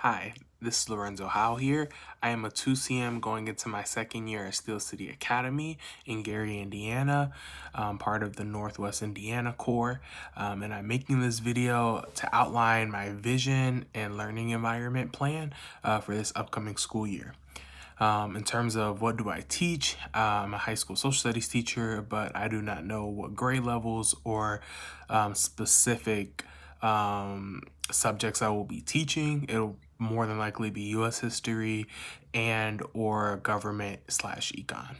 Hi, this is Lorenzo Howe here. I am a 2CM going into my second year at Steel City Academy in Gary, Indiana, part of the Northwest Indiana Corps. And I'm making this video to outline my vision and learning environment plan for this upcoming school year. In terms of what do I teach, I'm a high school social studies teacher, but I do not know what grade levels or specific subjects I will be teaching. It'll more than likely be U.S. history and or government slash econ.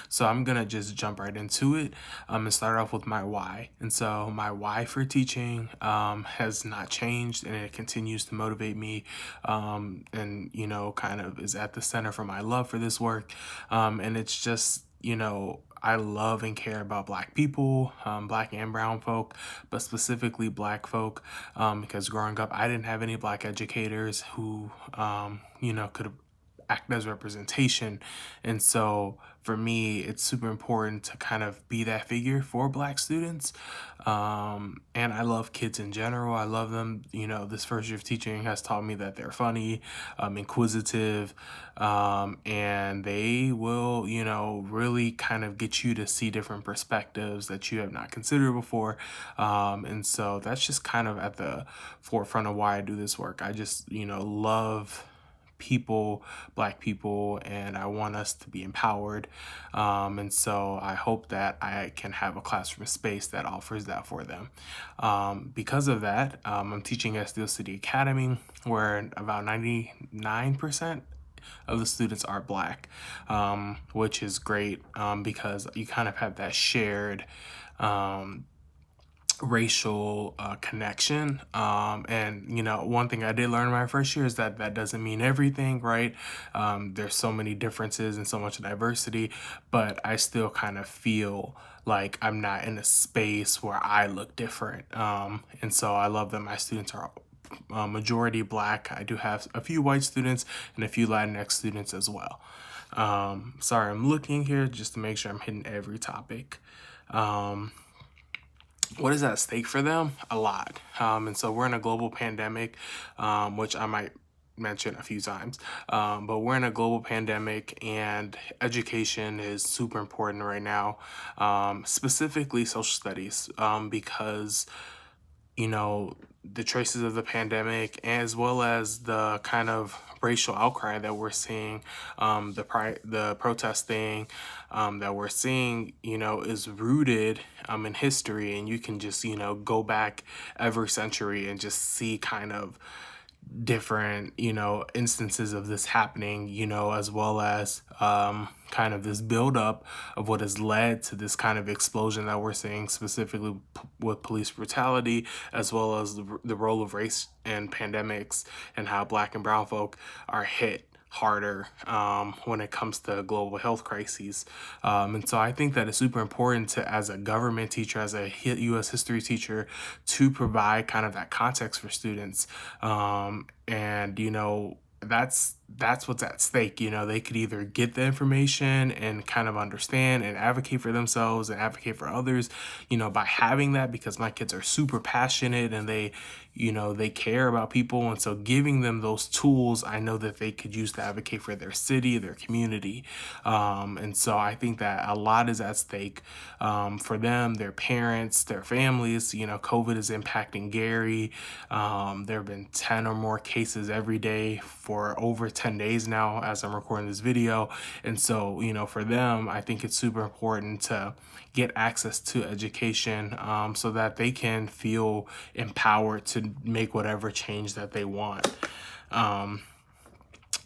So I'm gonna just jump right into it and start off with my why. And so my why for teaching has not changed, and it continues to motivate me, and kind of is at the center for my love for this work. And it's just I love and care about Black people, Black and brown folk, but specifically Black folk, because growing up, I didn't have any Black educators who, could act as representation. And so for me, it's super important to kind of be that figure for Black students. And I love kids in general. I love them. This first year of teaching has taught me that they're funny, inquisitive, and they will, really kind of get you to see different perspectives that you have not considered before. And so that's just kind of at the forefront of why I do this work. I just, love people, Black people, and I want us to be empowered. And so I hope that I can have a classroom space that offers that for them. Because of that, I'm teaching at Steel City Academy, where about 99% of the students are Black, which is great because you kind of have that shared racial connection. And one thing I did learn in my first year is that that doesn't mean everything, right? There's so many differences and so much diversity, but I still kind of feel like I'm not in a space where I look different. And so I love that my students are majority Black. I do have a few white students and a few Latinx students as well. Sorry, I'm looking here just to make sure I'm hitting every topic. What is at stake for them? A lot. And so we're in a global pandemic, which I might mention a few times, but we're in a global pandemic, and education is super important right now, specifically social studies, because the traces of the pandemic, as well as the kind of racial outcry that we're seeing, the protesting that we're seeing, is rooted in history, and you can just go back every century and just see kind of different instances of this happening, as well as kind of this buildup of what has led to this kind of explosion that we're seeing, specifically with police brutality, as well as the role of race and pandemics, and how Black and brown folk are hit harder when it comes to global health crises. And so I think that it's super important to, as a government teacher, as a U.S. history teacher, to provide kind of that context for students. And that's what's at stake. They could either get the information and kind of understand and advocate for themselves and advocate for others, by having that, because my kids are super passionate and they care about people. And so giving them those tools, I know that they could use to advocate for their city, their community. And so I think that a lot is at stake for them, their parents, their families. COVID is impacting Gary. There have been 10 or more cases every day for over 10 days now as I'm recording this video. And so, for them, I think it's super important to get access to education so that they can feel empowered to make whatever change that they want. In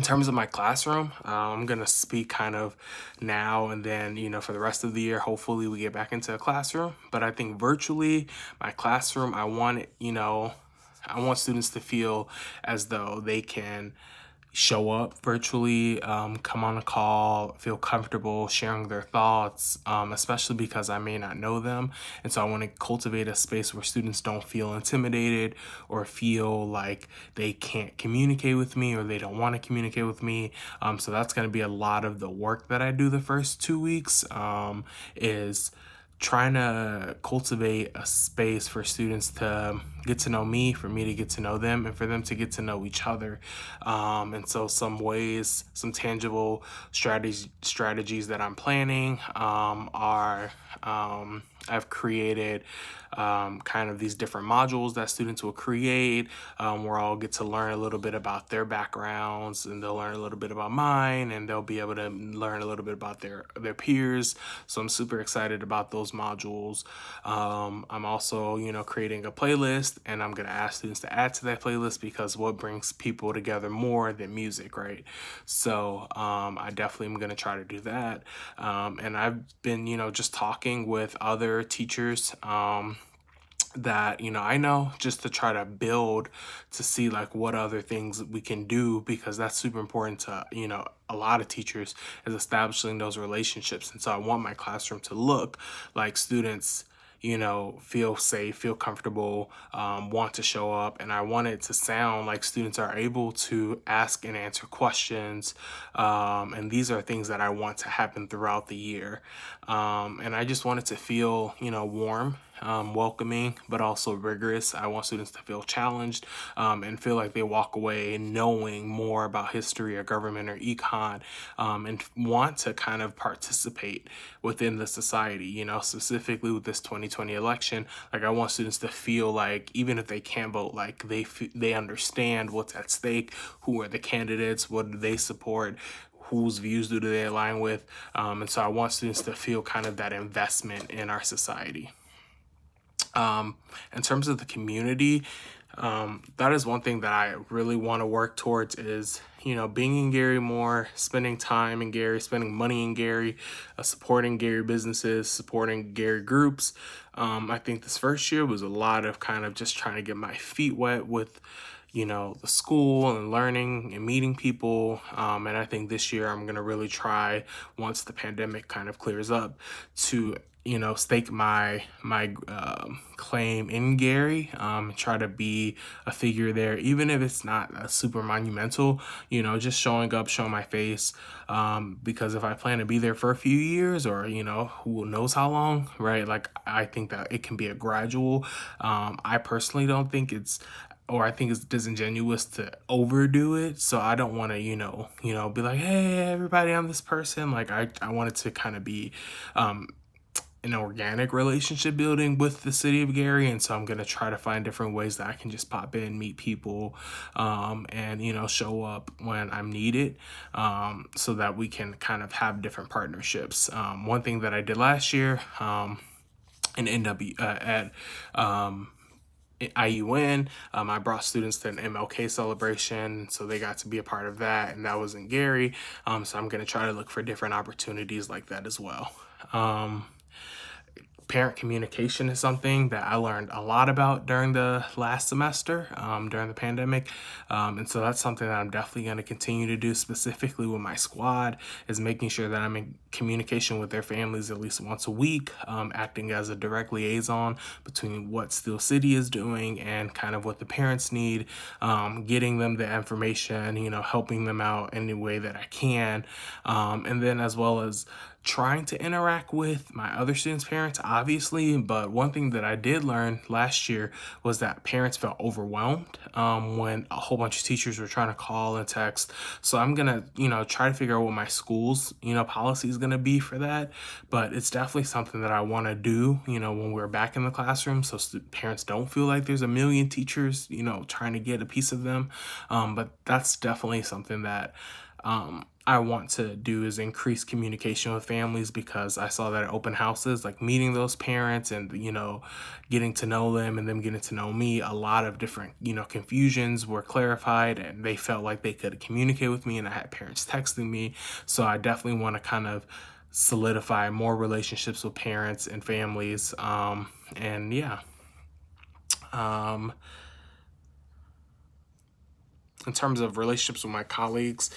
terms of my classroom, I'm going to speak kind of now and then, for the rest of the year, hopefully we get back into a classroom. But I think virtually, my classroom, I want students to feel as though they can show up virtually, come on a call, feel comfortable sharing their thoughts, especially because I may not know them. And so I want to cultivate a space where students don't feel intimidated or feel like they can't communicate with me or they don't want to communicate with me. So that's going to be a lot of the work that I do the first 2 weeks, is trying to cultivate a space for students to get to know me, for me to get to know them, and for them to get to know each other. And so some ways, some tangible strategies that I'm planning are I've created kind of these different modules that students will create, where I'll get to learn a little bit about their backgrounds, and they'll learn a little bit about mine, and they'll be able to learn a little bit about their peers. So I'm super excited about those modules. I'm also, creating a playlist, and I'm going to ask students to add to that playlist, because what brings people together more than music, right? So I definitely am going to try to do that. And I've been, just talking with other teachers that I know, just to try to build, to see like what other things we can do, because that's super important to a lot of teachers, is establishing those relationships. And so I want my classroom to look like students feel safe, feel comfortable, want to show up. And I want it to sound like students are able to ask and answer questions. And these are things that I want to happen throughout the year. And I just want it to feel, warm, welcoming, but also rigorous. I want students to feel challenged, and feel like they walk away knowing more about history or government or econ, and want to kind of participate within the society, specifically with this 2020 election. Like, I want students to feel like, even if they can't vote, like they understand what's at stake, who are the candidates, what do they support, whose views do they align with. And so I want students to feel kind of that investment in our society. In terms of the community, that is one thing that I really want to work towards, is, being in Gary more, spending time in Gary, spending money in Gary, supporting Gary businesses, supporting Gary groups. I think this first year was a lot of kind of just trying to get my feet wet with the school and learning and meeting people. And I think this year I'm going to really try, once the pandemic kind of clears up, to stake my claim in Gary, try to be a figure there, even if it's not a super monumental, just showing up, showing my face, because if I plan to be there for a few years, or who knows how long, right? Like, I think that it can be a gradual. I personally don't think I think it's disingenuous to overdo it. So I don't want to, be like, hey, everybody, I'm this person. Like, I want it to kind of be an organic relationship building with the city of Gary. And so I'm going to try to find different ways that I can just pop in, meet people, and, show up when I'm needed, so that we can kind of have different partnerships. One thing that I did last year, in NW, at IUN, I brought students to an MLK celebration, so they got to be a part of that, and that was in Gary. So I'm going to try to look for different opportunities like that as well. Parent communication is something that I learned a lot about during the last semester, during the pandemic. And so that's something that I'm definitely going to continue to do, specifically with my squad, is making sure that I'm in communication with their families at least once a week, acting as a direct liaison between what Steel City is doing and kind of what the parents need, getting them the information, helping them out any way that I can. And then, as well as trying to interact with my other students' parents, obviously. But one thing that I did learn last year was that parents felt overwhelmed when a whole bunch of teachers were trying to call and text. So I'm gonna, try to figure out what my school's, policy is gonna be for that. But it's definitely something that I want to do, when we're back in the classroom, so parents don't feel like there's a million teachers, trying to get a piece of them. But that's definitely something that I want to do, is increase communication with families, because I saw that at open houses, like meeting those parents and, getting to know them and them getting to know me, a lot of different, confusions were clarified, and they felt like they could communicate with me, and I had parents texting me. So I definitely want to kind of solidify more relationships with parents and families. And yeah. in terms of relationships with my colleagues,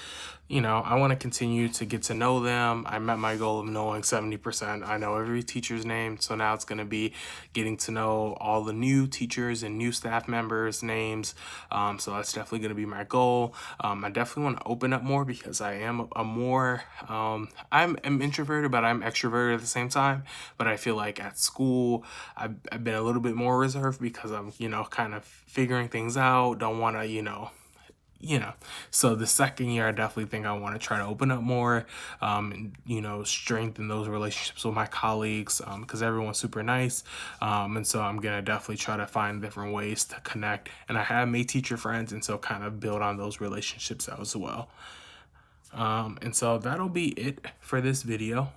you know, I want to continue to get to know them. I met my goal of knowing 70%. I know every teacher's name. So now it's going to be getting to know all the new teachers and new staff members' names. So that's definitely going to be my goal. I definitely want to open up more because I am a more, I'm introverted, but I'm extroverted at the same time. But I feel like at school, I've been a little bit more reserved because I'm, you know, kind of figuring things out. Don't want to, so the second year I definitely think I want to try to open up more, and, you know, strengthen those relationships with my colleagues, because everyone's super nice, and so I'm gonna definitely try to find different ways to connect, and I have made teacher friends, and so kind of build on those relationships as well. And so that'll be it for this video.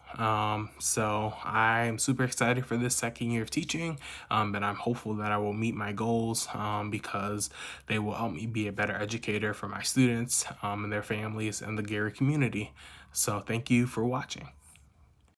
So I'm super excited for this second year of teaching, and I'm hopeful that I will meet my goals, because they will help me be a better educator for my students, and their families and the Gary community. So thank you for watching.